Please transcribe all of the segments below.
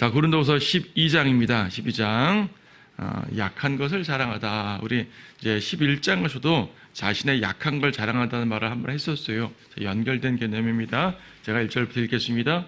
자, 고린도후서 12장입니다. 12장. 약한 것을 자랑하다. 우리 이제 11장에서도 자신의 약한 걸 자랑한다는 말을 한번 했었어요. 연결된 개념입니다. 제가 1절부터 읽겠습니다.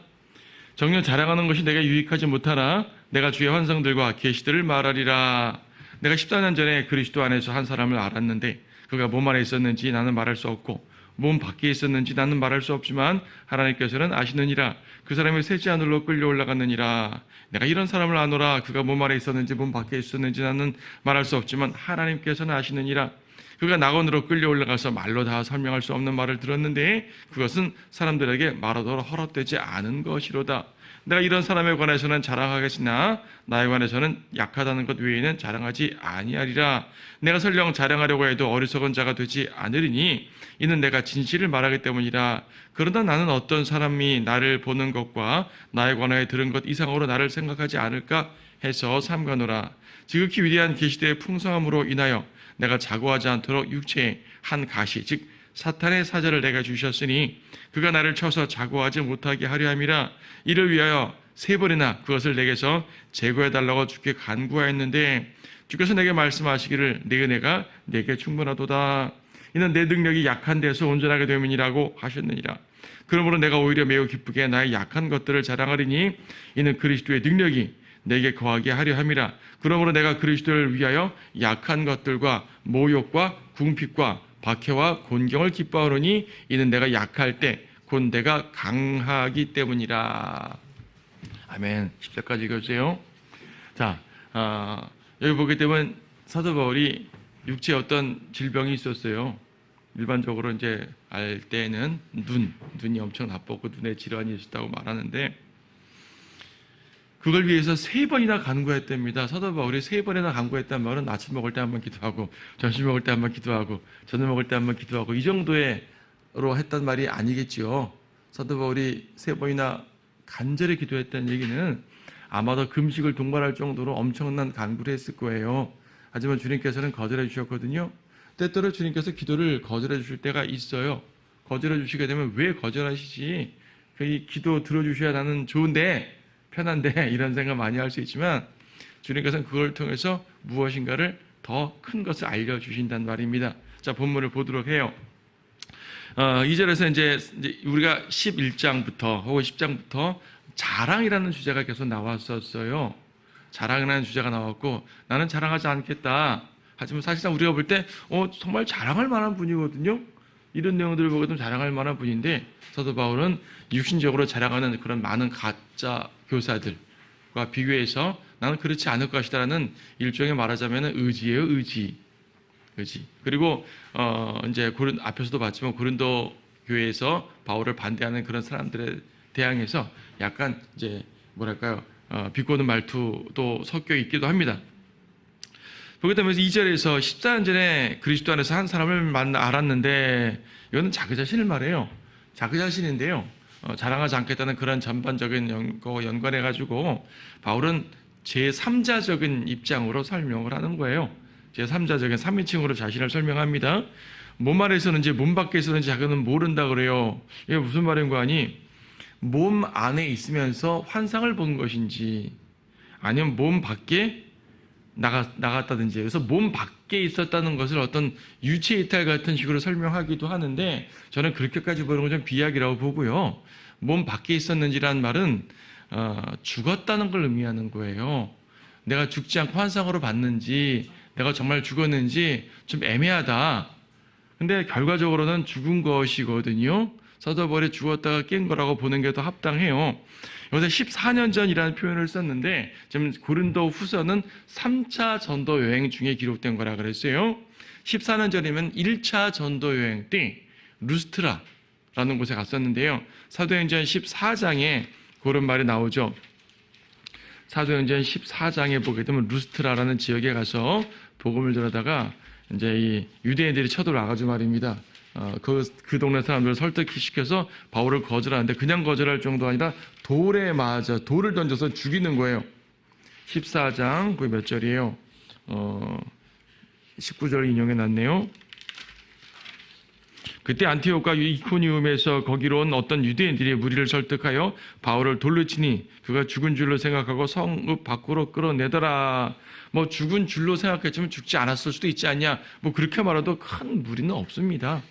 정녕 자랑하는 것이 내게 유익하지 못하나 내가 주의 환상들과 계시들을 말하리라. 내가 14년 전에 그리스도 안에서 한 사람을 알았는데 그가 몸 안에 있었는지 나는 말할 수 없고 몸 밖에 있었는지 나는 말할 수 없지만 하나님께서는 아시느니라. 그 사람이 셋째 하늘로 끌려 올라갔느니라. 내가 이런 사람을 아노라. 그가 몸 안에 있었는지 몸 밖에 있었는지 나는 말할 수 없지만 하나님께서는 아시느니라. 그가 낙원으로 끌려 올라가서 말로 다 설명할 수 없는 말을 들었는데 그것은 사람들에게 말하도록 허락되지 않은 것이로다. 내가 이런 사람에 관해서는 자랑하겠으나 나에 관해서는 약하다는 것 외에는 자랑하지 아니하리라. 내가 설령 자랑하려고 해도 어리석은 자가 되지 않으리니 이는 내가 진실을 말하기 때문이라. 그러나 나는 어떤 사람이 나를 보는 것과 나에 관하여 들은 것 이상으로 나를 생각하지 않을까 해서 삼가노라. 지극히 위대한 계시대의 풍성함으로 인하여 내가 자고하지 않도록 육체의 한 가시 즉 사탄의 사자를 내가 주셨으니 그가 나를 쳐서 자고하지 못하게 하려 함이라. 이를 위하여 3번이나 그것을 내게서 제거해달라고 주께 간구하였는데 주께서 내게 말씀하시기를 내 은혜가 내게 충분하도다. 이는 내 능력이 약한 데서 온전하게 됨이니라고 하셨느니라. 그러므로 내가 오히려 매우 기쁘게 나의 약한 것들을 자랑하리니 이는 그리스도의 능력이 내게 거하게 하려 함이라. 그러므로 내가 그리스도를 위하여 약한 것들과 모욕과 궁핍과 박해와 곤경을 기뻐하노니 이는 내가 약할 때 곧 내가 강하기 때문이라. 아멘. 10절까지 읽어주세요. 자, 여기 보게 되면 사도 바울이 육체에 어떤 질병이 있었어요. 일반적으로 이제 알 때는 눈이 엄청 나빴고 눈에 질환이 있었다고 말하는데 그걸 위해서 3번이나 간구했답니다. 사도 바울이 3번이나 간구했단 말은 아침 먹을 때 한번 기도하고 점심 먹을 때 한번 기도하고 저녁 먹을 때 한번 기도하고 이 정도로 했단 말이 아니겠죠. 사도 바울이 3번이나 간절히 기도했다는 얘기는 아마도 금식을 동반할 정도로 엄청난 간구를 했을 거예요. 하지만 주님께서는 거절해 주셨거든요. 때때로 주님께서 기도를 거절해 주실 때가 있어요. 거절해 주시게 되면 왜 거절하시지? 이 기도 들어주셔야 나는 좋은데 편한데 이런 생각 많이 할 수 있지만 주님께서는 그걸 통해서 무엇인가를 더 큰 것을 알려주신단 말입니다. 자, 본문을 보도록 해요. 2절에서 이제 우리가 11장부터 혹은 10장부터 자랑이라는 주제가 계속 나왔었어요. 자랑이라는 주제가 나왔고 나는 자랑하지 않겠다. 하지만 사실상 우리가 볼 때 정말 자랑할 만한 분이거든요. 이런 내용들을 보게 되면 자랑할 만한 분인데 사도 바울은 육신적으로 자랑하는 그런 많은 가짜 교사들과 비교해서 나는 그렇지 않을 것이다라는 일종의 말하자면 의지예요. 의지. 그리고 이제 앞에서도 봤지만 고린도 교회에서 바울을 반대하는 그런 사람들에 대항해서 약간 이제 뭐랄까요 비꼬는 말투도 섞여 있기도 합니다. 보게 되면 2절에서 14년 전에 그리스도 안에서 한 사람을 알았는데 이거는 자기 자신을 말해요. 자기 자신인데요. 자랑하지 않겠다는 그런 전반적인 거 연관해가지고 바울은 제3자적인 입장으로 설명을 하는 거예요. 제3자적인 3인칭으로 자신을 설명합니다. 몸 안에 있었는지 몸 밖에 있었는지 자기는 모른다 그래요. 이게 무슨 말인 거 아니? 몸 안에 있으면서 환상을 본 것인지 아니면 몸 밖에 나갔다든지 그래서 몸 밖에 있었다는 것을 어떤 유체 이탈 같은 식으로 설명하기도 하는데 저는 그렇게까지 보는 건 좀 비약이라고 보고요. 몸 밖에 있었는지란 말은 죽었다는 걸 의미하는 거예요. 내가 죽지 않고 환상으로 봤는지 내가 정말 죽었는지 좀 애매하다. 근데 결과적으로는 죽은 것이거든요. 사도 바울이 죽었다가 깬 거라고 보는 게 더 합당해요. 여기서 14년 전이라는 표현을 썼는데 지금 고린도 후서는 3차 전도 여행 중에 기록된 거라 그랬어요. 14년 전이면 1차 전도 여행 때 루스트라라는 곳에 갔었는데요. 사도행전 14장에 그런 말이 나오죠. 사도행전 14장에 보게 되면 루스트라라는 지역에 가서 복음을 전하다가 이제 이 유대인들이 쳐들어와가지고 말입니다. 그 동네 사람들을 설득시켜서 바울을 거절하는데 그냥 거절할 정도가 아니라 돌에 맞아 돌을 던져서 죽이는 거예요. 14장 그게 몇 절이에요? 19절 인용해 놨네요. 그때 안티옥과 이코니움에서 거기로 온 어떤 유대인들이 무리를 설득하여 바울을 돌로 치니 그가 죽은 줄로 생각하고 성읍 밖으로 끌어내더라. 뭐 죽은 줄로 생각했지만 죽지 않았을 수도 있지 않냐. 뭐 그렇게 말해도 큰 무리는 없습니다.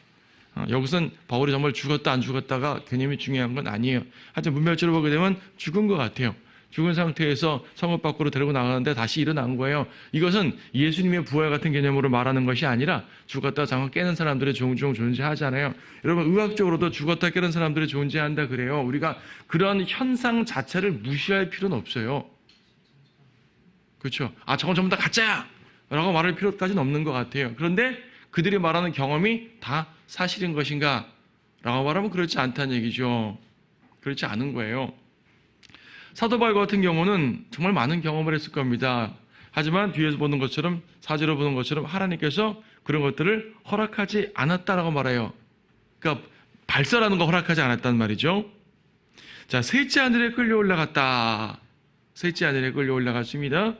여기서는 바울이 정말 죽었다 안 죽었다가 개념이 중요한 건 아니에요. 하여튼 문맥적으로 보게 되면 죽은 것 같아요. 죽은 상태에서 성읍 밖으로 데리고 나가는데 다시 일어난 거예요. 이것은 예수님의 부활 같은 개념으로 말하는 것이 아니라 죽었다 잠깐 깨는 사람들이 종종 존재하잖아요. 여러분 의학적으로도 죽었다 깨는 사람들이 존재한다 그래요. 우리가 그런 현상 자체를 무시할 필요는 없어요. 그렇죠? 저건 전부 다 가짜야! 라고 말할 필요까지는 없는 것 같아요. 그런데 그들이 말하는 경험이 다 사실인 것인가? 라고 말하면 그렇지 않다는 얘기죠. 그렇지 않은 거예요. 사도 바울 같은 경우는 정말 많은 경험을 했을 겁니다. 하지만 뒤에서 보는 것처럼, 사제로 보는 것처럼 하나님께서 그런 것들을 허락하지 않았다라고 말해요. 그러니까 발설하는 거 허락하지 않았단 말이죠. 자, 셋째 하늘에 끌려 올라갔다. 셋째 하늘에 끌려 올라갔습니다.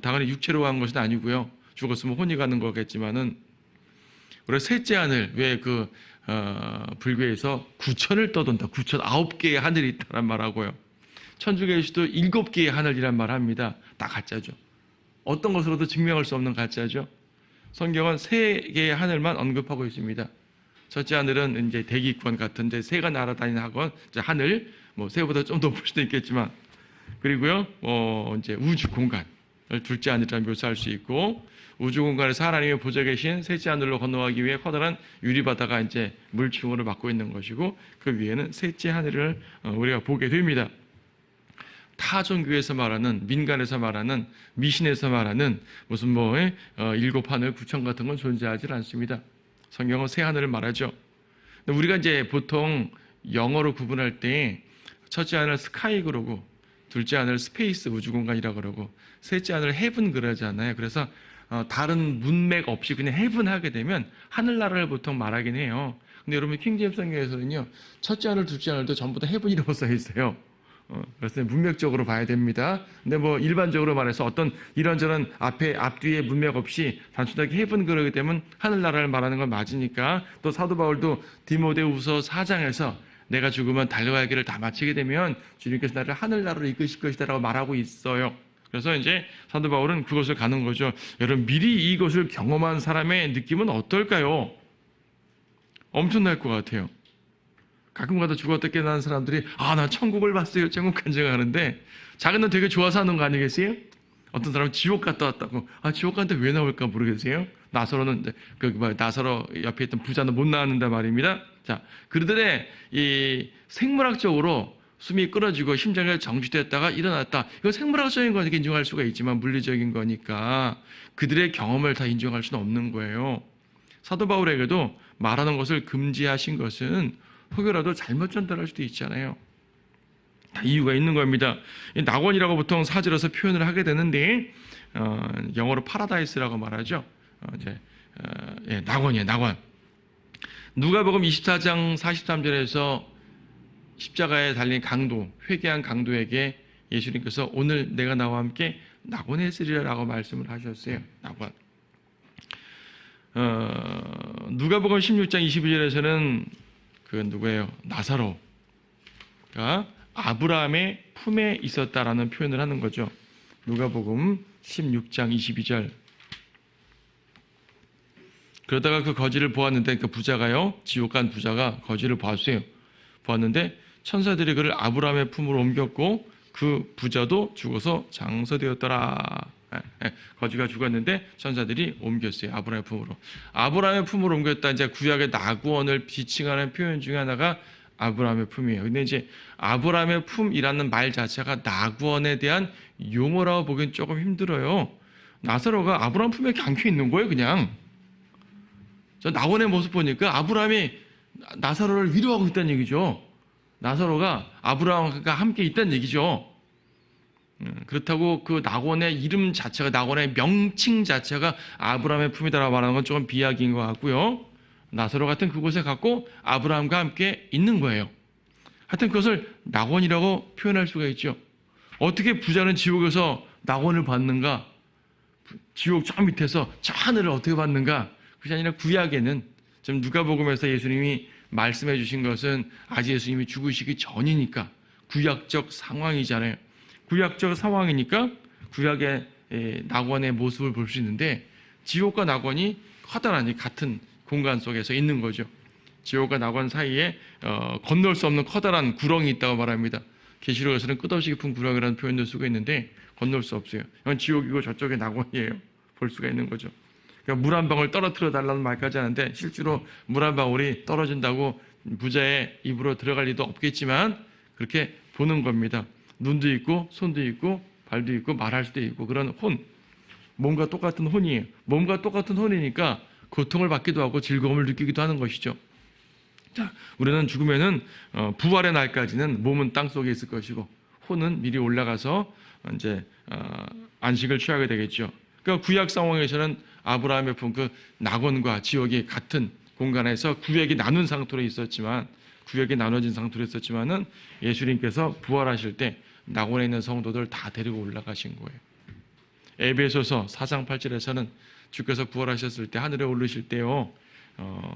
당연히 육체로 간 것은 아니고요. 죽었으면 혼이 가는 거겠지만은, 그래서 셋째 하늘, 왜 불교에서 구천을 떠돈다. 9,009개의 하늘이 있다란 말하고요. 천주교에서도 7개의 하늘이란 말 합니다. 다 가짜죠. 어떤 것으로도 증명할 수 없는 가짜죠. 성경은 3개의 하늘만 언급하고 있습니다. 첫째 하늘은 이제 대기권 같은데 새가 날아다니는 하늘, 뭐 새보다 좀 높을 수도 있겠지만, 그리고요, 이제 우주 공간을 둘째 하늘이라 묘사할 수 있고, 우주 공간에서 하나님의 보좌 계신 셋째 하늘로 건너가기 위해 커다란 유리바다가 이제 물충으로 막고 있는 것이고, 그 위에는 셋째 하늘을 우리가 보게 됩니다. 타종교에서 말하는, 민간에서 말하는, 미신에서 말하는 무슨 7하늘, 9천 같은 건 존재하지 않습니다. 성경은 새 하늘을 말하죠. 우리가 이제 보통 영어로 구분할 때 첫째 하늘 스카이 그러고, 둘째 하늘 스페이스 우주공간이라고 그러고, 셋째 하늘 헤븐 그러잖아요. 그래서 다른 문맥 없이 그냥 헤븐 하게 되면 하늘나라를 보통 말하긴 해요. 근데 여러분 킹제임스 성경에서는요, 첫째 하늘, 둘째 하늘도 전부 다 헤븐이라고 써 있어요. 그래서 문맥적으로 봐야 됩니다. 근데 일반적으로 말해서 어떤 이런저런 앞뒤에 문맥 없이 단순하게 헤븐 그러기 때문에 하늘나라를 말하는 건 맞으니까, 또 사도 바울도 디모데후서 4장에서 내가 죽으면 달려갈 길을 다 마치게 되면 주님께서 나를 하늘나라로 이끄실 것이다라고 말하고 있어요. 그래서 이제 사도 바울은 그것을 가는 거죠. 여러분 미리 이것을 경험한 사람의 느낌은 어떨까요? 엄청날 것 같아요. 가끔가다 죽었다 깨어나는 사람들이 나 천국을 봤어요, 천국 간 적 하는데, 자기는 되게 좋아서 하는 거 아니겠어요? 어떤 사람은 지옥 갔다 왔다고. 지옥 갔는데 왜 나올까 모르겠어요? 나사로는 나사로 옆에 있던 부자는 못 나왔는데 말입니다. 자, 그들의 이 생물학적으로 숨이 끊어지고 심장이 정지됐다가 일어났다. 이거 생물학적인 거니까 인정할 수가 있지만 물리적인 거니까 그들의 경험을 다 인정할 수는 없는 거예요. 사도 바울에게도 말하는 것을 금지하신 것은 혹여라도 잘못 전달할 수도 있잖아요. 다 이유가 있는 겁니다. 낙원이라고 보통 사절에서 표현을 하게 되는데, 영어로 파라다이스라고 말하죠. 낙원이에요, 낙원. 누가복음 24장 43절에서 십자가에 달린 강도, 회개한 강도에게 예수님께서 오늘 내가 나와 함께 낙원에 있으리라고 말씀을 하셨어요. 낙원. 누가복음 16장 22절에서는 누구예요? 나사로가 아브라함의 품에 있었다라는 표현을 하는 거죠. 누가복음 16장 22절. 그러다가 그 거지를 보았는데, 그 부자가요, 지옥 간 부자가 거지를 보았어요. 보았는데 천사들이 그를 아브라함의 품으로 옮겼고 그 부자도 죽어서 장서되었더라. 거지가 죽었는데 천사들이 옮겼어요. 아브라함의 품으로. 아브라함의 품으로 옮겼다. 이제 구약의 낙원을 지칭하는 표현 중에 하나가 아브라함의 품이에요. 근데 이제 아브라함의 품이라는 말 자체가 낙원에 대한 용어라고 보기엔 조금 힘들어요. 나사로가 아브라함 품에 감겨 있는 거예요, 그냥. 저 낙원의 모습 보니까 아브라함이 나사로를 위로하고 있다는 얘기죠. 나사로가 아브라함과 함께 있다는 얘기죠. 그렇다고 그 낙원의 이름 자체가, 낙원의 명칭 자체가 아브라함의 품이다라고 말하는 건 조금 비약인 것 같고요. 나사로 같은 그곳에 갔고 아브라함과 함께 있는 거예요. 하여튼 그것을 낙원이라고 표현할 수가 있죠. 어떻게 부자는 지옥에서 낙원을 봤는가? 지옥 저 밑에서 저 하늘을 어떻게 봤는가? 그것이 아니라 구약에는 지금 누가복음에서 예수님이 말씀해 주신 것은 아직 예수님이 죽으시기 전이니까 구약적 상황이잖아요. 구약적 상황이니까 구약의 낙원의 모습을 볼 수 있는데 지옥과 낙원이 커다란 같은 공간 속에서 있는 거죠. 지옥과 낙원 사이에 건널 수 없는 커다란 구렁이 있다고 말합니다. 계시록에서는 끝없이 깊은 구렁이라는 표현도 쓰고 있는데 건널 수 없어요. 이건 지옥이고 저쪽에 낙원이에요. 볼 수가 있는 거죠. 그러니까 물 한 방울 떨어뜨려 달라는 말까지 하는데 실제로 물 한 방울이 떨어진다고 부자의 입으로 들어갈 리도 없겠지만 그렇게 보는 겁니다. 눈도 있고 손도 있고 발도 있고 말할 수도 있고 그런 혼. 몸과 똑같은 혼이에요. 몸과 똑같은 혼이니까 고통을 받기도 하고 즐거움을 느끼기도 하는 것이죠. 자, 우리는 죽으면은 부활의 날까지는 몸은 땅 속에 있을 것이고 혼은 미리 올라가서 이제 안식을 취하게 되겠죠. 그러니까 구약 상황에서는 아브라함의 품 그 낙원과 지옥이 같은 공간에서 구약이 나눈 상태로 있었지만 구약이 나눠진 상태로 있었지만은 예수님께서 부활하실 때 낙원에 있는 성도들 다 데리고 올라가신 거예요. 에베소서 4장 8절에서는 주께서 부활하셨을 때 하늘에 오르실 때요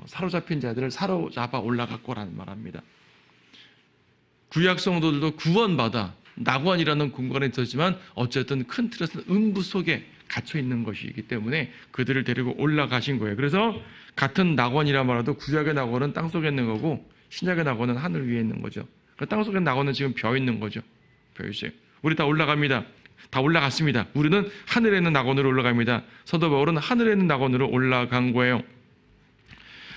사로잡힌 자들을 사로잡아 올라갔고라는 말합니다. 구약 성도들도 구원받아 낙원이라는 공간에 있었지만 어쨌든 큰 틀에서는 음부 속에 갇혀 있는 것이기 때문에 그들을 데리고 올라가신 거예요. 그래서 같은 낙원이라 말해도 구약의 낙원은 땅 속에 있는 거고 신약의 낙원은 하늘 위에 있는 거죠. 땅 속에 낙원은 지금 벼 있는 거죠. 벼 있어요. 우리 다 올라갑니다. 다 올라갔습니다. 우리는 하늘에 있는 낙원으로 올라갑니다. 사도 바울은 하늘에 있는 낙원으로 올라간 거예요.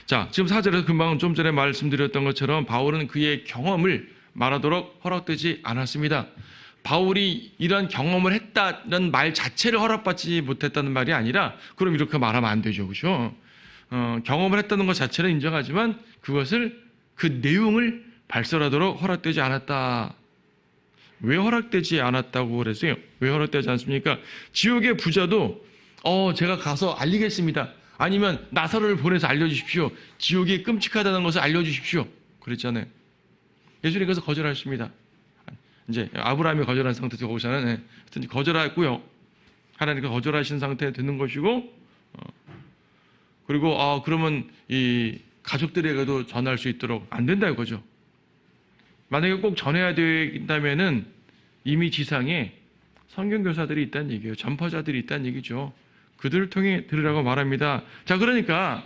자, 지금 4절에서 금방 좀 전에 말씀드렸던 것처럼 바울은 그의 경험을 말하도록 허락되지 않았습니다. 바울이 이런 경험을 했다는 말 자체를 허락받지 못했다는 말이 아니라 그럼 이렇게 말하면 안 되죠. 그렇죠? 경험을 했다는 것 자체는 인정하지만 그것을 그 내용을 발설하도록 허락되지 않았다. 왜 허락되지 않았다고 그랬어요? 왜 허락되지 않습니까? 지옥의 부자도 제가 가서 알리겠습니다. 아니면 나사로를 보내서 알려주십시오. 지옥이 끔찍하다는 것을 알려주십시오. 그랬잖아요. 예수님께서 거절하십니다. 이제 아브라함이 거절한 상태에서 거기서는 거절했고요. 하나님께서 거절하신 상태에 되는 것이고 그리고 그러면 이 가족들에게도 전할 수 있도록 안 된다 이거죠. 만약에 꼭 전해야 된다면은 이미 지상에 성경교사들이 있다는 얘기예요. 전파자들이 있다는 얘기죠. 그들을 통해 들으라고 말합니다. 자, 그러니까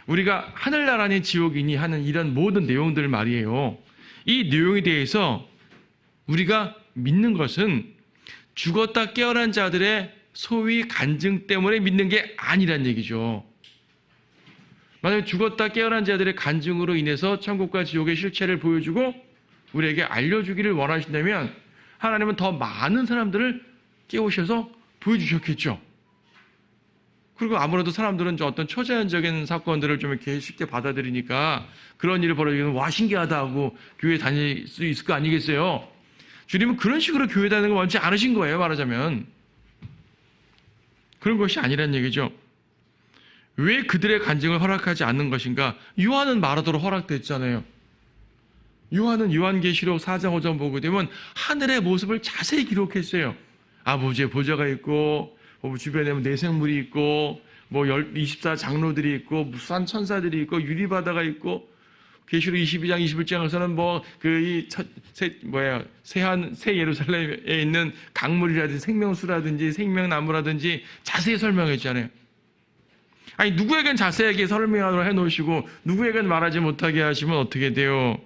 우리가 하늘나라니 지옥이니 하는 이런 모든 내용들 말이에요. 이 내용에 대해서 우리가 믿는 것은 죽었다 깨어난 자들의 소위 간증 때문에 믿는 게 아니란 얘기죠. 만약에 죽었다 깨어난 자들의 간증으로 인해서 천국과 지옥의 실체를 보여주고 우리에게 알려주기를 원하신다면 하나님은 더 많은 사람들을 깨우셔서 보여주셨겠죠. 그리고 아무래도 사람들은 어떤 초자연적인 사건들을 좀 이렇게 쉽게 받아들이니까 그런 일을 벌어지면 와 신기하다 하고 교회 다닐 수 있을 거 아니겠어요? 주님은 그런 식으로 교회 다니는 거 원치 않으신 거예요. 말하자면 그런 것이 아니란 얘기죠. 왜 그들의 간증을 허락하지 않는 것인가? 요한은 말하도록 허락됐잖아요. 요한은 요한계시록 4장 5장 보게 되면 하늘의 모습을 자세히 기록했어요. 아버지의 보좌가 있고 주변에 내생물이 있고 24장로들이 있고 무수한 천사들이 있고 유리바다가 있고 계시록 22장 21장에서는 새 예루살렘에 있는 강물이라든지 생명수라든지 생명나무라든지 자세히 설명했잖아요. 아니 누구에겐 자세하게 설명하도록 해놓으시고 누구에겐 말하지 못하게 하시면 어떻게 돼요?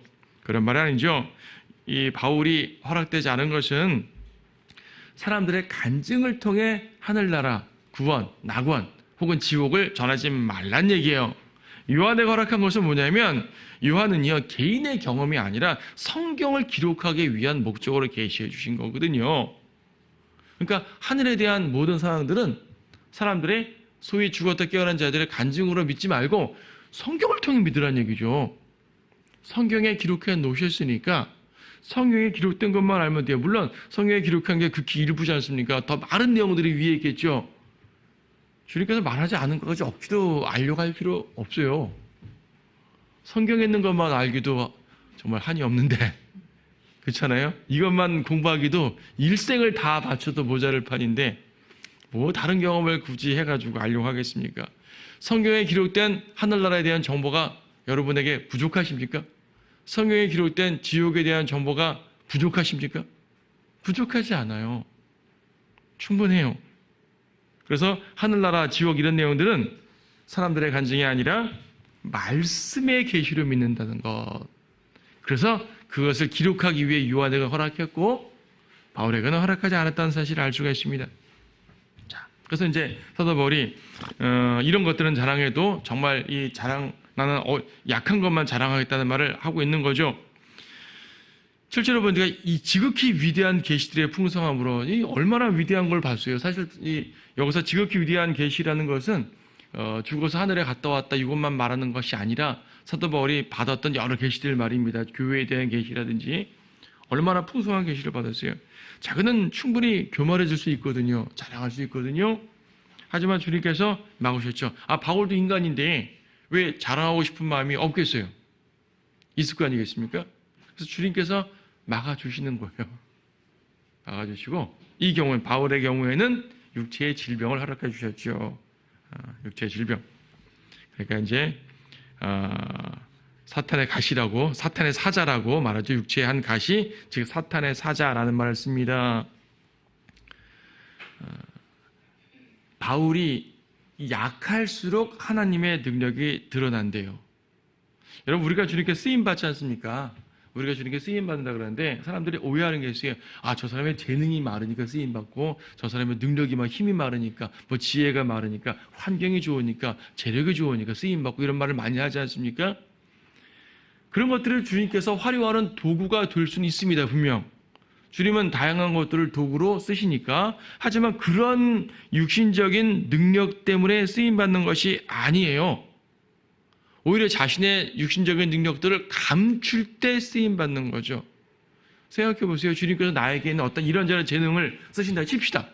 그런 말이 아니죠. 이 바울이 허락되지 않은 것은 사람들의 간증을 통해 하늘나라, 구원, 낙원 혹은 지옥을 전하지 말란 얘기예요. 요한에게 허락한 것은 뭐냐면 요한은요 개인의 경험이 아니라 성경을 기록하기 위한 목적으로 계시해 주신 거거든요. 그러니까 하늘에 대한 모든 사항들은 사람들의 소위 죽었다 깨어난 자들의 간증으로 믿지 말고 성경을 통해 믿으란 얘기죠. 성경에 기록해 놓으셨으니까 성경에 기록된 것만 알면 돼요. 물론 성경에 기록한 게 극히 일부지 않습니까? 더 많은 내용들이 위에 있겠죠. 주님께서 말하지 않은 것까지 억지로 알려고 할 필요 없어요. 성경에 있는 것만 알기도 정말 한이 없는데 그렇잖아요? 이것만 공부하기도 일생을 다 바쳐도 모자랄 판인데 뭐 다른 경험을 굳이 해가지고 알려고 하겠습니까? 성경에 기록된 하늘나라에 대한 정보가 여러분에게 부족하십니까? 성경에 기록된 지옥에 대한 정보가 부족하십니까? 부족하지 않아요. 충분해요. 그래서 하늘나라, 지옥 이런 내용들은 사람들의 간증이 아니라 말씀의 계시로 믿는다는 것. 그래서 그것을 기록하기 위해 요한에게 허락했고 바울에게는 허락하지 않았다는 사실을 알 수가 있습니다. 자, 그래서 이제 사도 바울이 이런 것들은 자랑해도 정말 이 자랑, 나는 약한 것만 자랑하겠다는 말을 하고 있는 거죠. 실제로 보니까 이 지극히 위대한 계시들의 풍성함으로 이 얼마나 위대한 걸 봤어요. 사실 여기서 지극히 위대한 계시라는 것은 죽어서 하늘에 갔다 왔다 이것만 말하는 것이 아니라 사도 바울이 받았던 여러 계시들 말입니다. 교회에 대한 계시라든지 얼마나 풍성한 계시를 받았어요. 자, 그는 충분히 교만해질 수 있거든요. 자랑할 수 있거든요. 하지만 주님께서 막으셨죠. 바울도 인간인데 왜 자랑하고 싶은 마음이 없겠어요? 있을 거 아니겠습니까? 그래서 주님께서 막아주시는 거예요. 막아주시고 이 경우에 바울의 경우에는 육체의 질병을 허락해 주셨죠. 육체의 질병. 그러니까 이제 사탄의 가시라고, 사탄의 사자라고 말하죠. 육체의 한 가시, 즉 사탄의 사자라는 말을 씁니다. 바울이 약할수록 하나님의 능력이 드러난대요. 여러분, 우리가 주님께 쓰임 받지 않습니까? 우리가 주님께 쓰임 받는다 그러는데 사람들이 오해하는 게 있어요. 저 사람의 재능이 많으니까 쓰임 받고, 저 사람의 능력이 막 힘이 많으니까, 뭐 지혜가 많으니까, 환경이 좋으니까, 재력이 좋으니까 쓰임 받고 이런 말을 많이 하지 않습니까? 그런 것들을 주님께서 활용하는 도구가 될 수는 있습니다. 분명. 주님은 다양한 것들을 도구로 쓰시니까. 하지만 그런 육신적인 능력 때문에 쓰임 받는 것이 아니에요. 오히려 자신의 육신적인 능력들을 감출 때 쓰임 받는 거죠. 생각해 보세요. 주님께서 나에게 있는 어떤 이런저런 재능을 쓰신다 칩시다.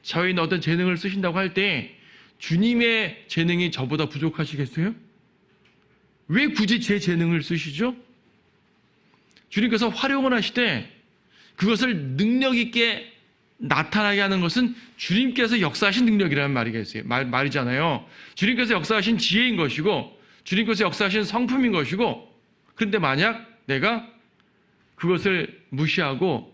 저희는 어떤 재능을 쓰신다고 할 때 주님의 재능이 저보다 부족하시겠어요? 왜 굳이 제 재능을 쓰시죠? 주님께서 활용을 하시되 그것을 능력 있게 나타나게 하는 것은 주님께서 역사하신 능력이라는 말이잖아요. 주님께서 역사하신 지혜인 것이고 주님께서 역사하신 성품인 것이고, 그런데 만약 내가 그것을 무시하고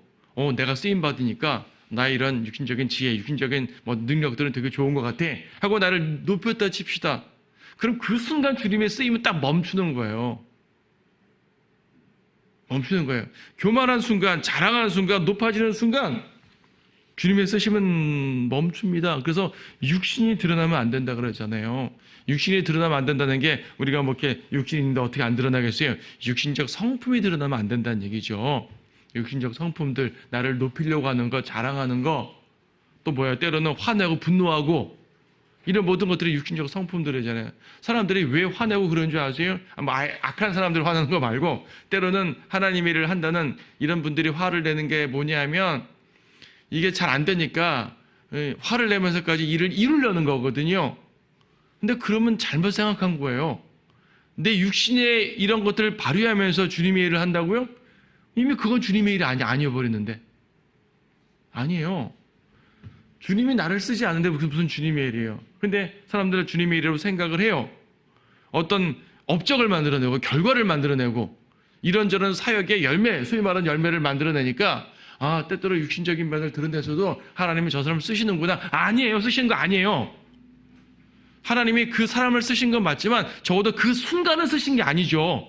내가 쓰임받으니까 나의 이런 육신적인 지혜, 육신적인 능력들은 되게 좋은 것 같아 하고 나를 높였다 칩시다. 그럼 그 순간 주님의 쓰임은 딱 멈추는 거예요. 멈추는 거예요. 교만한 순간, 자랑하는 순간, 높아지는 순간 주님의 쓰심은 멈춥니다. 그래서 육신이 드러나면 안 된다 그러잖아요. 육신이 드러나면 안 된다는 게 우리가 뭐 이렇게 육신이 있는데 어떻게 안 드러나겠어요? 육신적 성품이 드러나면 안 된다는 얘기죠. 육신적 성품들, 나를 높이려고 하는 거, 자랑하는 거, 또 때로는 화내고 분노하고 이런 모든 것들이 육신적 성품들이잖아요. 사람들이 왜 화내고 그런 줄 아세요? 악한 사람들 화내는 거 말고 때로는 하나님 일을 한다는 이런 분들이 화를 내는 게 뭐냐면 이게 잘 안 되니까 화를 내면서까지 일을 이루려는 거거든요. 근데 그러면 잘못 생각한 거예요. 내 육신의 이런 것들을 발휘하면서 주님의 일을 한다고요? 이미 그건 주님의 일이 아니어버리는데. 아니에요. 주님이 나를 쓰지 않는데 무슨 주님의 일이에요. 근데 사람들은 주님의 일이라고 생각을 해요. 어떤 업적을 만들어내고 결과를 만들어내고 이런저런 사역의 열매, 소위 말하는 열매를 만들어내니까 때때로 육신적인 면을 드러내서도 하나님이 저 사람을 쓰시는구나. 아니에요. 쓰시는 거 아니에요. 하나님이 그 사람을 쓰신 건 맞지만 적어도 그 순간은 쓰신 게 아니죠.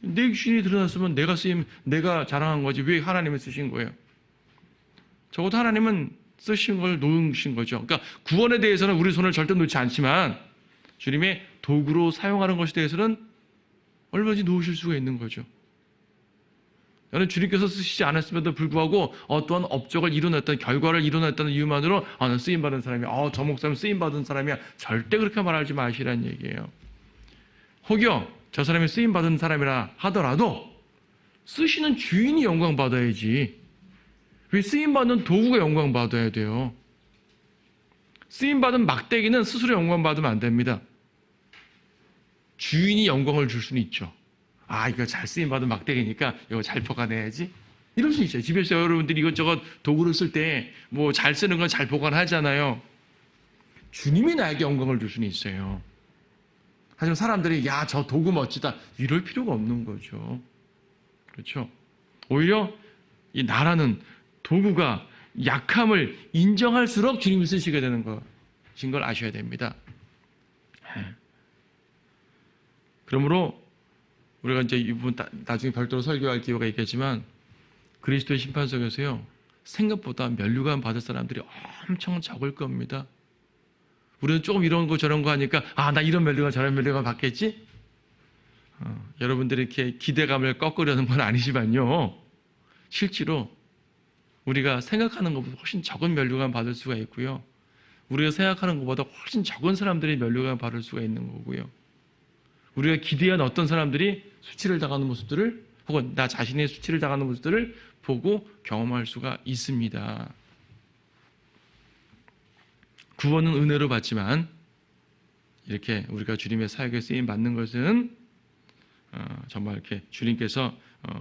내 육신이 드러났으면 내가 자랑한 거지 왜 하나님이 쓰신 거예요? 적어도 하나님은 쓰신 걸 놓으신 거죠. 그러니까 구원에 대해서는 우리 손을 절대 놓지 않지만 주님의 도구로 사용하는 것에 대해서는 얼마든지 놓으실 수가 있는 거죠. 나는 주님께서 쓰시지 않았음에도 불구하고 어떠한 업적을 이뤄냈던, 결과를 이뤄냈다는 이유만으로 나는 쓰임받은 사람이야. 저 목사님 쓰임받은 사람이야. 절대 그렇게 말하지 마시라는 얘기예요. 혹여 저 사람이 쓰임받은 사람이라 하더라도 쓰시는 주인이 영광받아야지. 왜 쓰임받는 도구가 영광받아야 돼요? 쓰임받은 막대기는 스스로 영광받으면 안 됩니다. 주인이 영광을 줄 수는 있죠. 이거 잘 쓰임받은 막대기니까 이거 잘 보관해야지. 이럴 수 있어요. 집에서 여러분들이 이것저것 도구를 쓸 때 뭐 잘 쓰는 건 잘 보관하잖아요. 주님이 나에게 영광을 줄 수는 있어요. 하지만 사람들이 야, 저 도구 멋지다 이럴 필요가 없는 거죠. 그렇죠? 오히려 이 나라는 도구가 약함을 인정할수록 주님이 쓰시게 되는 것인 걸 아셔야 됩니다. 그러므로 우리가 이제 이 부분 나중에 별도로 설교할 기회가 있겠지만 그리스도의 심판석에서요, 생각보다 면류관 받을 사람들이 엄청 적을 겁니다. 우리는 조금 이런 거 저런 거 하니까 나 이런 면류관 저런 면류관 받겠지? 여러분들이 이렇게 기대감을 꺾으려는 건 아니지만요, 실제로 우리가 생각하는 것보다 훨씬 적은 면류관 받을 수가 있고요, 우리가 생각하는 것보다 훨씬 적은 사람들이 면류관 받을 수가 있는 거고요, 우리가 기대한 어떤 사람들이 수치를 당하는 모습들을 혹은 나 자신의 수치를 당하는 모습들을 보고 경험할 수가 있습니다. 구원은 은혜로 받지만 이렇게 우리가 주님의 사역에 쓰임 받는 것은 정말 이렇게 주님께서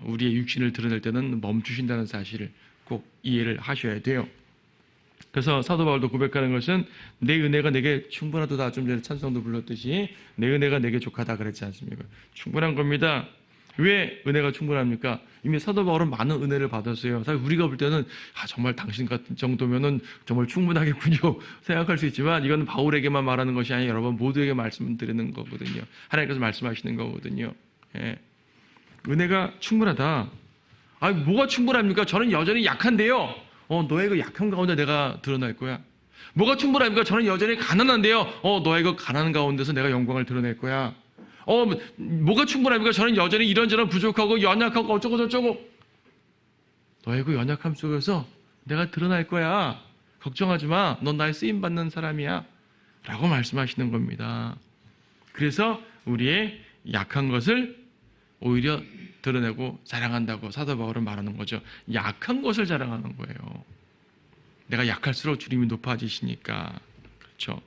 우리의 육신을 드러낼 때는 멈추신다는 사실을 꼭 이해를 하셔야 돼요. 그래서 사도 바울도 고백하는 것은 내 은혜가 내게 충분하도다. 좀 전에 찬송도 불렀듯이 내 은혜가 내게 족하다 그랬지 않습니까? 충분한 겁니다. 왜 은혜가 충분합니까? 이미 사도 바울은 많은 은혜를 받았어요. 사실 우리가 볼 때는 정말 당신 같은 정도면은 정말 충분하겠군요 생각할 수 있지만, 이건 바울에게만 말하는 것이 아니라 여러분 모두에게 말씀드리는 거거든요. 하나님께서 말씀하시는 거거든요. 예. 은혜가 충분하다. 뭐가 충분합니까? 저는 여전히 약한데요. 너의 그 약한 가운데 내가 드러날 거야. 뭐가 충분합니까? 저는 여전히 가난한데요. 너의 그 가난한 가운데서 내가 영광을 드러낼 거야. 뭐가 충분합니까? 저는 여전히 이런저런 부족하고 연약하고 어쩌고 저쩌고. 너의 그 연약함 속에서 내가 드러날 거야. 걱정하지 마. 넌 나의 쓰임받는 사람이야. 라고 말씀하시는 겁니다. 그래서 우리의 약한 것을 오히려 드러내고 자랑한다고 사도 바울은 말하는 거죠. 약한 것을 자랑하는 거예요. 내가 약할수록 주님이 높아지시니까. 그렇죠?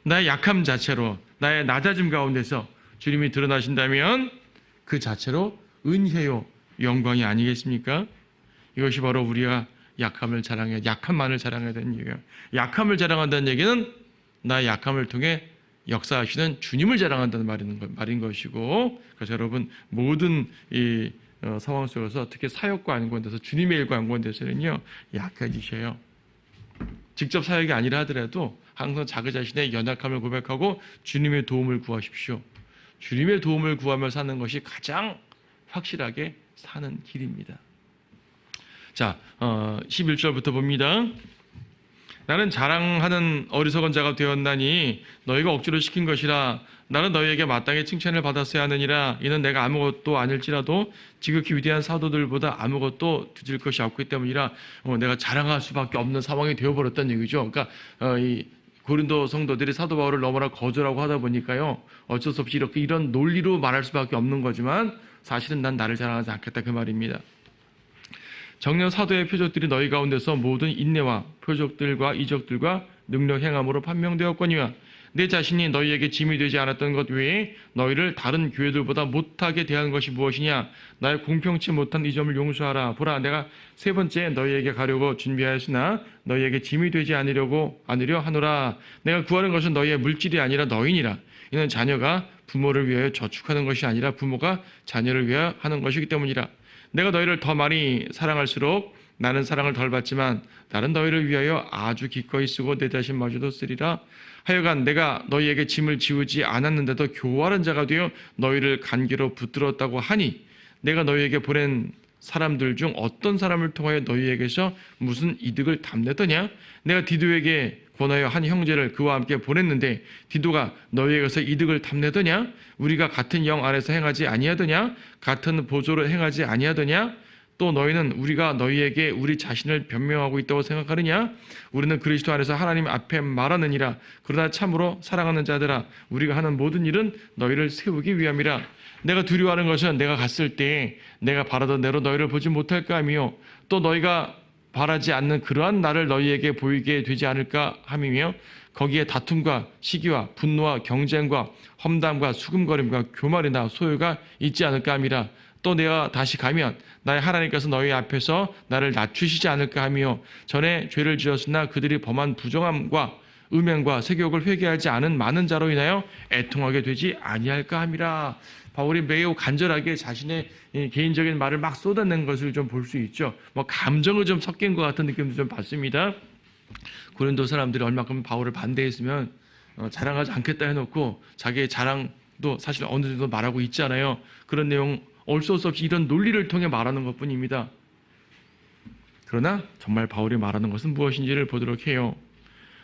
나의 약함 자체로, 나의 낮아짐 가운데서 주님이 드러나신다면 그 자체로 은혜요 영광이 아니겠습니까? 이것이 바로 우리가 약함만을 자랑해야 되는 얘기예요. 약함을 자랑한다는 얘기는 나의 약함을 통해 역사하시는 주님을 자랑한다는 말인 것이고, 그래서 여러분 모든 이 상황 속에서 특히 사역과 연관돼서 주님의 일과 연관돼서는요 약해지셔요. 직접 사역이 아니라 하더라도 항상 자기 자신의 연약함을 고백하고 주님의 도움을 구하십시오. 주님의 도움을 구하며 사는 것이 가장 확실하게 사는 길입니다. 자, 11절부터 봅니다. 나는 자랑하는 어리석은 자가 되었나니 너희가 억지로 시킨 것이라. 나는 너희에게 마땅히 칭찬을 받았어야 하느니라. 이는 내가 아무것도 아닐지라도 지극히 위대한 사도들보다 아무것도 뒤질 것이 없기 때문이라. 내가 자랑할 수밖에 없는 상황이 되어버렸다는 얘기죠. 그러니까 이 고린도 성도들이 사도 바울을 너무나 거절하고 하다 보니까요, 어쩔 수 없이 이런 논리로 말할 수밖에 없는 거지만 사실은 난 나를 자랑하지 않겠다 그 말입니다. 정녕 사도의 표적들이 너희 가운데서 모든 인내와 표적들과 이적들과 능력 행함으로 판명되었거니와 내 자신이 너희에게 짐이 되지 않았던 것 외에 너희를 다른 교회들보다 못하게 대한 것이 무엇이냐? 나의 공평치 못한 이 점을 용서하라. 보라, 내가 세 번째 너희에게 가려고 준비하였으나 너희에게 짐이 되지 않으려 하노라. 내가 구하는 것은 너희의 물질이 아니라 너희니라. 이는 자녀가 부모를 위하여 저축하는 것이 아니라 부모가 자녀를 위하여 하는 것이기 때문이라. 내가 너희를 더 많이 사랑할수록 나는 사랑을 덜 받지만 나는 너희를 위하여 아주 기꺼이 쓰고 내 자신마저도 쓰리라. 하여간 내가 너희에게 짐을 지우지 않았는데도 교활한 자가 되어 너희를 간계로 붙들었다고 하니 내가 너희에게 보낸 사람들 중 어떤 사람을 통하여 너희에게서 무슨 이득을 담내더냐? 내가 디도에게 권하여 한 형제를 그와 함께 보냈는데 디도가 너희에게서 이득을 탐내더냐? 우리가 같은 영 안에서 행하지 아니하더냐? 같은 보조로 행하지 아니하더냐? 또 너희는 우리가 너희에게 우리 자신을 변명하고 있다고 생각하느냐? 우리는 그리스도 안에서 하나님 앞에 말하느니라. 그러나 참으로 사랑하는 자들아, 우리가 하는 모든 일은 너희를 세우기 위함이라. 내가 두려워하는 것은 내가 갔을 때 내가 바라던 대로 너희를 보지 못할까 함이요, 또 너희가 바라지 않는 그러한 나를 너희에게 보이게 되지 않을까 함이며, 거기에 다툼과 시기와 분노와 경쟁과 험담과 수금거림과 교말이나 소요가 있지 않을까 함이라. 또 내가 다시 가면 나의 하나님께서 너희 앞에서 나를 낮추시지 않을까 하며 전에 죄를 지었으나 그들이 범한 부정함과 음행과 세욕을 회개하지 않은 많은 자로 인하여 애통하게 되지 아니할까 함이라. 바울이 매우 간절하게 자신의 개인적인 말을 막 쏟아낸 것을 좀 볼 수 있죠. 뭐 감정을 좀 섞인 것 같은 느낌도 좀 받습니다. 고린도 사람들이 얼마큼 바울을 반대했으면 자랑하지 않겠다 해놓고 자기의 자랑도 사실 어느 정도 말하고 있잖아요. 그런 내용 얼수 없이 이런 논리를 통해 말하는 것뿐입니다. 그러나 정말 바울이 말하는 것은 무엇인지를 보도록 해요.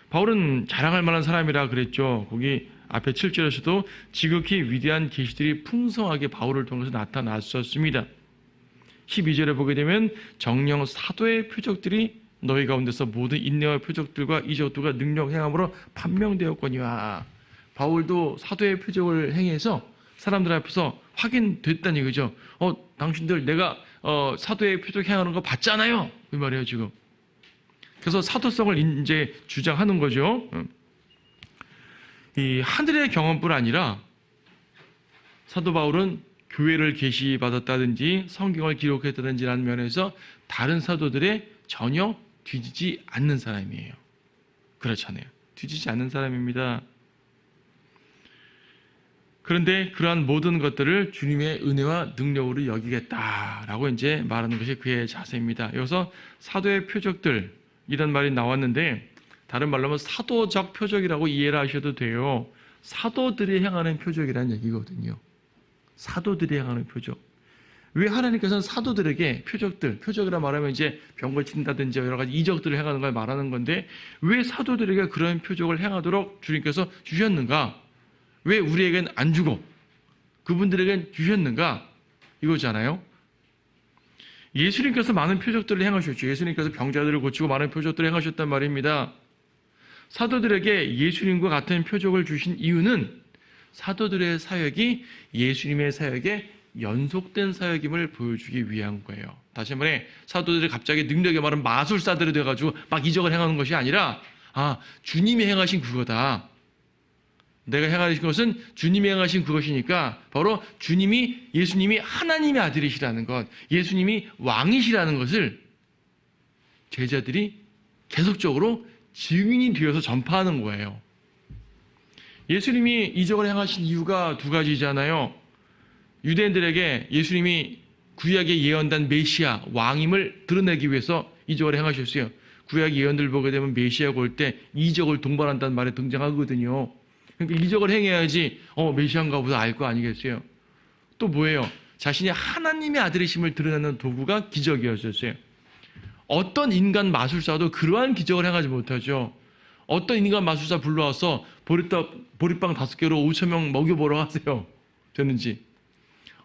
바울은 자랑할 만한 사람이라 그랬죠. 거기 앞에 7절에서도 지극히 위대한 계시들이 풍성하게 바울을 통해서 나타났었습니다. 12절에 보게 되면 정령 사도의 표적들이 너희 가운데서 모든 인내와 표적들과 이적들과 능력 행함으로 판명되었거니와. 바울도 사도의 표적을 행해서 사람들 앞에서 확인됐다는 얘기죠. 당신들 내가 사도의 표적 행하는 거 봤잖아요. 그 말이에요 지금. 그래서 사도성을 이제 주장하는 거죠. 이 하늘의 경험뿐 아니라 사도 바울은 교회를 계시받았다든지 성경을 기록했다든지라는 면에서 다른 사도들의 전혀 뒤지지 않는 사람이에요. 그렇잖아요. 뒤지지 않는 사람입니다. 그런데 그러한 모든 것들을 주님의 은혜와 능력으로 여기겠다라고 이제 말하는 것이 그의 자세입니다. 여기서 사도의 표적들 이런 말이 나왔는데 다른 말로 하면 사도적 표적이라고 이해를 하셔도 돼요. 사도들이 행하는 표적이라는 얘기거든요. 사도들이 행하는 표적. 왜 하나님께서는 사도들에게 표적이라 말하면 이제 병 고친다든지 여러 가지 이적들을 행하는 걸 말하는 건데 왜 사도들에게 그런 표적을 행하도록 주님께서 주셨는가? 왜 우리에겐 안 주고 그분들에겐 주셨는가? 이거잖아요. 예수님께서 많은 표적들을 행하셨죠. 예수님께서 병자들을 고치고 많은 표적들을 행하셨단 말입니다. 사도들에게 예수님과 같은 표적을 주신 이유는 사도들의 사역이 예수님의 사역에 연속된 사역임을 보여주기 위한 거예요. 다시 말해 사도들이 갑자기 능력이 많은 마술사들이 돼가지고 막 이적을 행하는 것이 아니라 주님이 행하신 그거다. 내가 행하신 것은 주님이 행하신 그것이니까 바로 예수님이 하나님의 아들이시라는 것, 예수님이 왕이시라는 것을 제자들이 계속적으로 증인이 되어서 전파하는 거예요. 예수님이 이적을 행하신 이유가 두 가지잖아요. 유대인들에게 예수님이 구약에 예언된 메시아, 왕임을 드러내기 위해서 이적을 행하셨어요. 구약 예언들 보게 되면 메시아가 올 때 이적을 동반한다는 말이 등장하거든요. 그러니까 이적을 행해야지 메시아인가 보다 알 거 아니겠어요. 또 뭐예요? 자신이 하나님의 아들이심을 드러내는 도구가 기적이었어요. 어떤 인간 마술사도 그러한 기적을 행하지 못하죠. 어떤 인간 마술사 불러와서 보리빵 5개로 5,000명 먹여보러 하세요. 됐는지.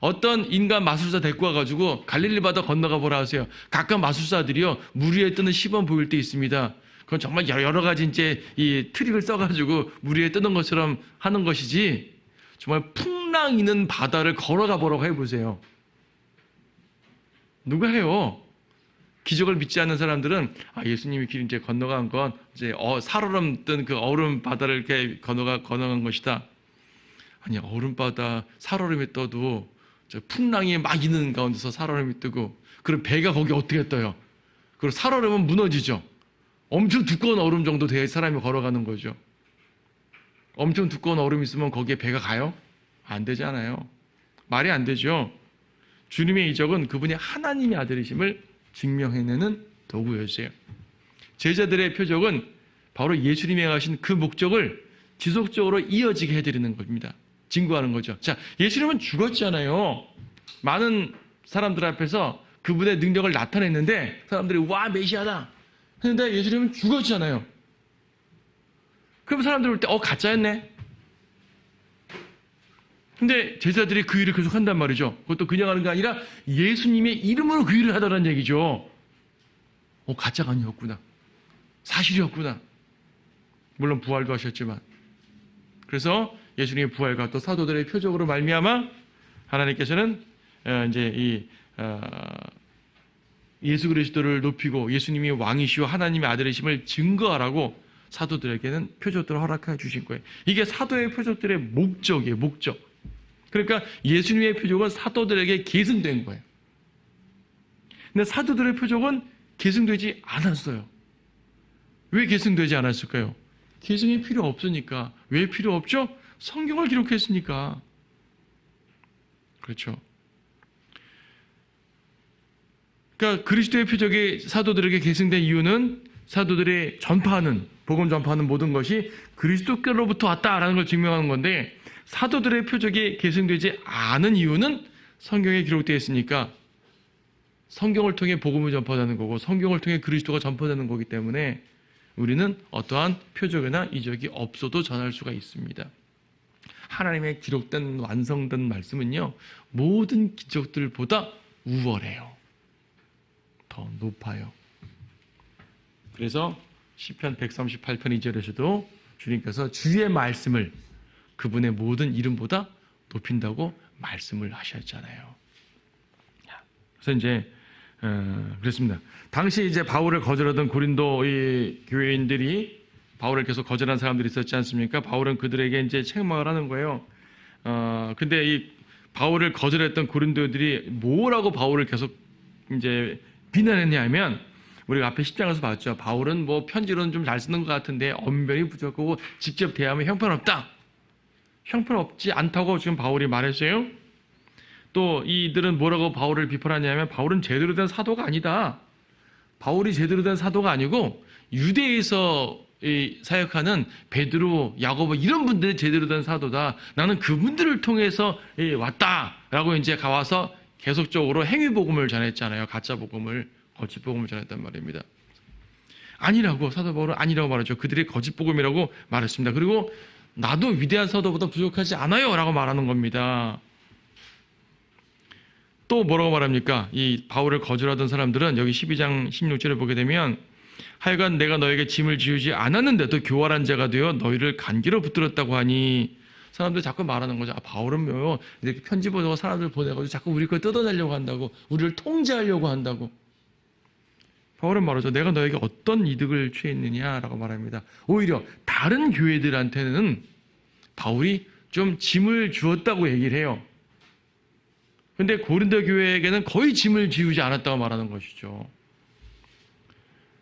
어떤 인간 마술사 데리고 와가지고 갈릴리 바다 건너가 보라 하세요. 각각 마술사들이요 물 위에 뜨는 시범 보일 때 있습니다. 그건 정말 여러 가지 이제 이 트릭을 써가지고 물 위에 뜨는 것처럼 하는 것이지 정말 풍랑 있는 바다를 걸어가 보라고 해보세요. 누가 해요? 기적을 믿지 않는 사람들은 예수님이 길 이제 건너간 건 이제 살얼음 뜬 그 얼음 바다를 이렇게 건너간 것이다. 아니 얼음 바다 살얼음이 떠도 저 풍랑이 막 있는 가운데서 살얼음이 뜨고 그럼 배가 거기 어떻게 떠요? 그리고 살얼음은 무너지죠. 엄청 두꺼운 얼음 정도 돼야 사람이 걸어가는 거죠. 엄청 두꺼운 얼음이 있으면 거기에 배가 가요? 안 되잖아요. 말이 안 되죠. 주님의 이적은 그분이 하나님의 아들이심을 증명해내는 도구였어요. 제자들의 표적은 바로 예수님이 행하신 그 목적을 지속적으로 이어지게 해드리는 겁니다. 증거하는 거죠. 자, 예수님은 죽었잖아요. 많은 사람들 앞에서 그분의 능력을 나타냈는데 사람들이 와 메시아다 했는데 예수님은 죽었잖아요. 그럼 사람들 볼 때 가짜였네. 근데 제자들이 그 일을 계속 한단 말이죠. 그것도 그냥 하는 게 아니라 예수님의 이름으로 그 일을 하더라는 얘기죠. 가짜가 아니었구나. 사실이었구나. 물론 부활도 하셨지만. 그래서 예수님의 부활과 또 사도들의 표적으로 말미암아 하나님께서는 이제 예수 그리스도를 높이고 예수님이 왕이시오 하나님의 아들이심을 증거하라고 사도들에게는 표적들을 허락해 주신 거예요. 이게 사도의 표적들의 목적이에요. 목적. 그러니까 예수님의 표적은 사도들에게 계승된 거예요. 근데 사도들의 표적은 계승되지 않았어요. 왜 계승되지 않았을까요? 계승이 필요 없으니까. 왜 필요 없죠? 성경을 기록했으니까. 그렇죠. 그러니까 그리스도의 표적이 사도들에게 계승된 이유는 사도들의 전파하는, 복음 전파하는 모든 것이 그리스도께로부터 왔다라는 걸 증명하는 건데, 사도들의 표적이 계승되지 않은 이유는 성경에 기록되어 있으니까 성경을 통해 복음을 전파하는 거고 성경을 통해 그리스도가 전파되는 거기 때문에 우리는 어떠한 표적이나 이적이 없어도 전할 수가 있습니다. 하나님의 기록된 완성된 말씀은요, 모든 기적들보다 우월해요. 더 높아요. 그래서 시편 138편 2절에서도 주님께서 주의 말씀을 그분의 모든 이름보다 높인다고 말씀을 하셨잖아요. 그래서 이제 그렇습니다. 당시 이제 바울을 거절하던 고린도 이 교회인들이 바울을 계속 거절한 사람들이 있었지 않습니까? 바울은 그들에게 이제 책망을 하는 거예요. 근데 이 바울을 거절했던 고린도들이 뭐라고 바울을 계속 이제 비난했냐면, 우리가 앞에 10장에서 봤죠. 바울은 뭐 편지로는 좀 잘 쓰는 것 같은데 언변이 부족하고 직접 대하면 형편없다. 형편없지 않다고 지금 바울이 말했어요. 또 이들은 뭐라고 바울을 비판하냐면, 바울은 제대로 된 사도가 아니다. 바울이 제대로 된 사도가 아니고 유대에서 사역하는 베드로, 야고보 이런 분들이 제대로 된 사도다. 나는 그분들을 통해서 왔다라고 이제 가와서 계속적으로 행위복음을 전했잖아요. 가짜 복음을, 거짓 복음을 전했단 말입니다. 아니라고, 사도 바울은 아니라고 말하죠. 그들이 거짓 복음이라고 말했습니다. 그리고 나도 위대한 사도보다 부족하지 않아요 라고 말하는 겁니다. 또 뭐라고 말합니까? 이 바울을 거절하던 사람들은 여기 12장 16절을 보게 되면, 하여간 내가 너에게 짐을 지우지 않았는데도 교활한 자가 되어 너희를 간기로 붙들었다고 하니, 사람들이 자꾸 말하는 거죠. 바울은 뭐 이렇게 편지 보내고 사람들 보내가지고 자꾸 우리 걸 뜯어내려고 한다고, 우리를 통제하려고 한다고. 바울은 말하죠. 내가 너에게 어떤 이득을 취했느냐라고 말합니다. 오히려 다른 교회들한테는 바울이 좀 짐을 주었다고 얘기를 해요. 근데 고린도 교회에게는 거의 짐을 지우지 않았다고 말하는 것이죠.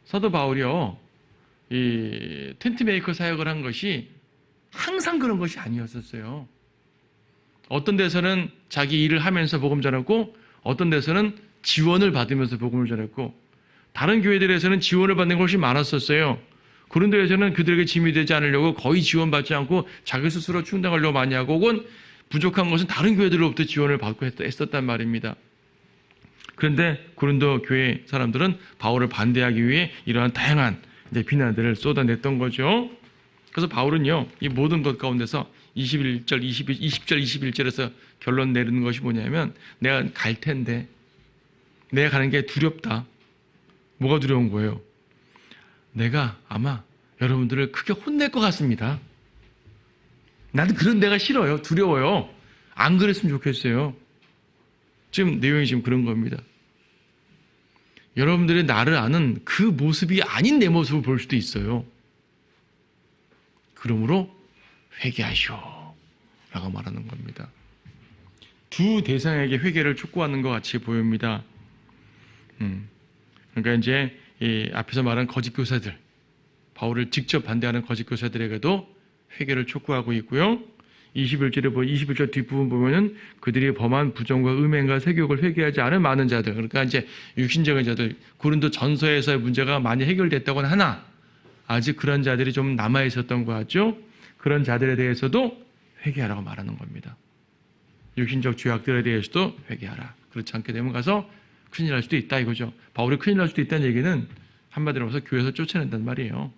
사도 바울이요, 이 텐트 메이커 사역을 한 것이 항상 그런 것이 아니었었어요. 어떤 데서는 자기 일을 하면서 복음 전했고, 어떤 데서는 지원을 받으면서 복음을 전했고, 다른 교회들에서는 지원을 받는 것이 많았었어요. 고린도에서는 그들에게 짐이 되지 않으려고 거의 지원받지 않고 자기 스스로 충당하려고 많이 하고, 혹은 부족한 것은 다른 교회들로부터 지원을 받고 했었단 말입니다. 그런데 고린도 교회 사람들은 바울을 반대하기 위해 이러한 다양한 비난들을 쏟아냈던 거죠. 그래서 바울은요, 이 모든 것 가운데서 20절, 21절에서 결론 내리는 것이 뭐냐면, 내가 갈 텐데 내가 가는 게 두렵다. 뭐가 두려운 거예요? 내가 아마 여러분들을 크게 혼낼 것 같습니다. 나는 그런 데가 싫어요. 두려워요. 안 그랬으면 좋겠어요. 지금 내용이 지금 그런 겁니다. 여러분들이 나를 아는 그 모습이 아닌 내 모습을 볼 수도 있어요. 그러므로 회개하시오 라고 말하는 겁니다. 두 대상에게 회개를 촉구하는 것 같이 보입니다. 그러니까 이제 이 앞에서 말한 거짓 교사들, 바울을 직접 반대하는 거짓 교사들에게도 회개를 촉구하고 있고요. 21절 뒷부분 보면은 그들이 범한 부정과 음행과 세욕을 회개하지 않은 많은 자들, 그러니까 이제 육신적인 자들, 고린도 전서에서의 문제가 많이 해결됐다고는 하나 아직 그런 자들이 좀 남아 있었던 것 같죠. 그런 자들에 대해서도 회개하라고 말하는 겁니다. 육신적 죄악들에 대해서도 회개하라. 그렇지 않게 되면 가서 큰일 날 수도 있다 이거죠. 바울이 큰일 날 수도 있다는 얘기는 한마디로 해서 교회에서 쫓아낸단 말이에요.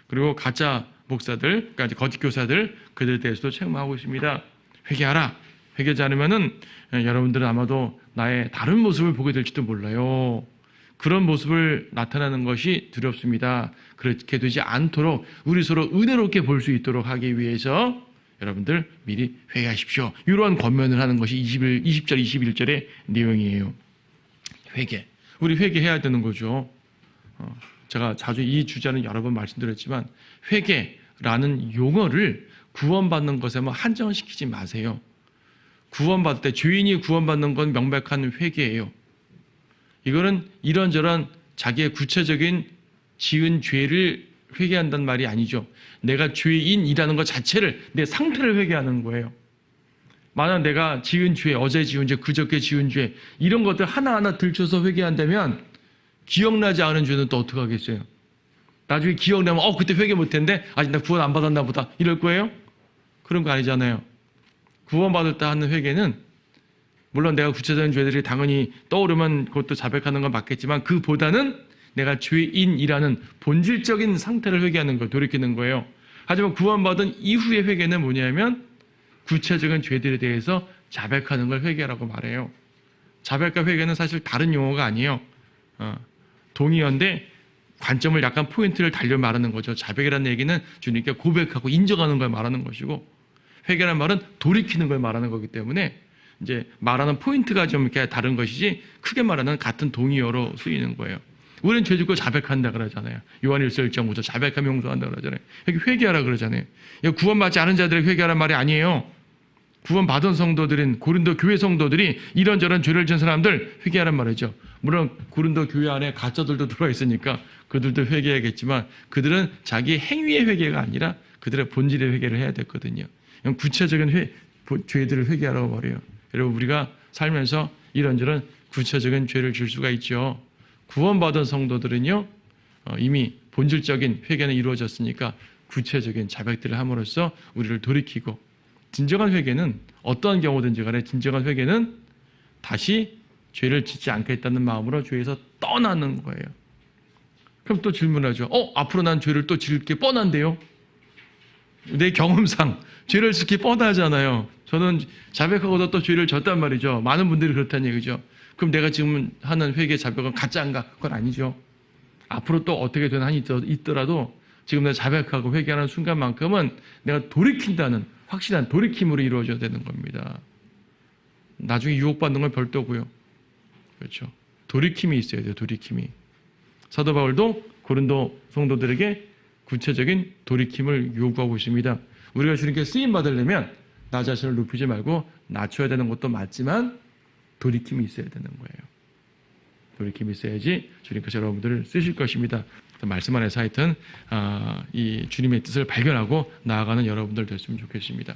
그리고 가짜 목사들, 그러니까 거짓 교사들, 그들에 대해서도 책망하고 있습니다. 회개하라. 회개하지 않으면은 여러분들은 아마도 나의 다른 모습을 보게 될지도 몰라요. 그런 모습을 나타나는 것이 두렵습니다. 그렇게 되지 않도록 우리 서로 은혜롭게 볼 수 있도록 하기 위해서 여러분들 미리 회개하십시오. 이러한 권면을 하는 것이 20절, 21절의 내용이에요. 회개. 우리 회개해야 되는 거죠. 제가 자주 이 주제는 여러 번 말씀드렸지만, 회개라는 용어를 구원받는 것에만 한정시키지 마세요. 구원받을 때 죄인이 구원받는 건 명백한 회개예요. 이거는 이런저런 자기의 구체적인 지은 죄를 회개한다는 말이 아니죠. 내가 죄인이라는 것 자체를, 내 상태를 회개하는 거예요. 만약 내가 지은 죄, 어제 지은 죄, 그저께 지은 죄, 이런 것들 하나하나 들춰서 회개한다면 기억나지 않은 죄는 또 어떻게 하겠어요? 나중에 기억나면 그때 회개 못했는데 아직 나 구원 안 받았나 보다 이럴 거예요? 그런 거 아니잖아요. 구원받을 때 하는 회개는 물론 내가 구체적인 죄들이 당연히 떠오르면 그것도 자백하는 건 맞겠지만 그보다는 내가 죄인이라는 본질적인 상태를 회개하는 걸 돌이키는 거예요. 하지만 구원받은 이후의 회개는 뭐냐면 구체적인 죄들에 대해서 자백하는 걸 회개라고 말해요. 자백과 회개는 사실 다른 용어가 아니에요. 동의어인데 관점을 약간 포인트를 달려 말하는 거죠. 자백이라는 얘기는 주님께 고백하고 인정하는 걸 말하는 것이고 회개라는 말은 돌이키는 걸 말하는 거기 때문에 이제 말하는 포인트가 좀 이렇게 다른 것이지 크게 말하는 같은 동의어로 쓰이는 거예요. 우리는 죄 짓고 자백한다 그러잖아요. 요한일서 1장부터 자백하며 용서한다 그러잖아요. 여기 회개하라 그러잖아요. 구원받지 않은 자들에게 회개하라는 말이 아니에요. 구원받은 성도들인 고린도 교회 성도들이 이런저런 죄를 지은 사람들 회개하란 말이죠. 물론 고린도 교회 안에 가짜들도 들어와 있으니까 그들도 회개하겠지만 그들은 자기 행위의 회개가 아니라 그들의 본질의 회개를 해야 됐거든요. 구체적인 죄들을 회개하라고 말해요. 여러분 우리가 살면서 이런저런 구체적인 죄를 질 수가 있죠. 구원받은 성도들은요 이미 본질적인 회개는 이루어졌으니까 구체적인 자백들을 함으로써 우리를 돌이키고 진정한 회개는 어떠한 경우든지 간에 진정한 회개는 다시 죄를 짓지 않겠다는 마음으로 죄에서 떠나는 거예요. 그럼 또 질문하죠. 앞으로 난 죄를 또 지을 게 뻔한데요? 내 경험상 죄를 짓기 뻔하잖아요. 저는 자백하고도 또 죄를 졌단 말이죠. 많은 분들이 그렇다는 얘기죠. 그럼 내가 지금 하는 회개 자백은 가짜인가? 그건 아니죠. 앞으로 또 어떻게 되는 한이 있더라도 지금 내가 자백하고 회개하는 순간만큼은 내가 돌이킨다는 확실한 돌이킴으로 이루어져야 되는 겁니다. 나중에 유혹받는 건 별도고요. 그렇죠. 돌이킴이 있어야 돼요. 돌이킴이. 사도 바울도 고린도 성도들에게 구체적인 돌이킴을 요구하고 있습니다. 우리가 주님께 쓰임 받으려면 나 자신을 높이지 말고 낮춰야 되는 것도 맞지만 돌이킴이 있어야 되는 거예요. 돌이킴이 있어야지 주님께서 여러분들을 쓰실 것입니다. 말씀 안에서 하여튼 이 주님의 뜻을 발견하고 나아가는 여러분들 됐으면 좋겠습니다.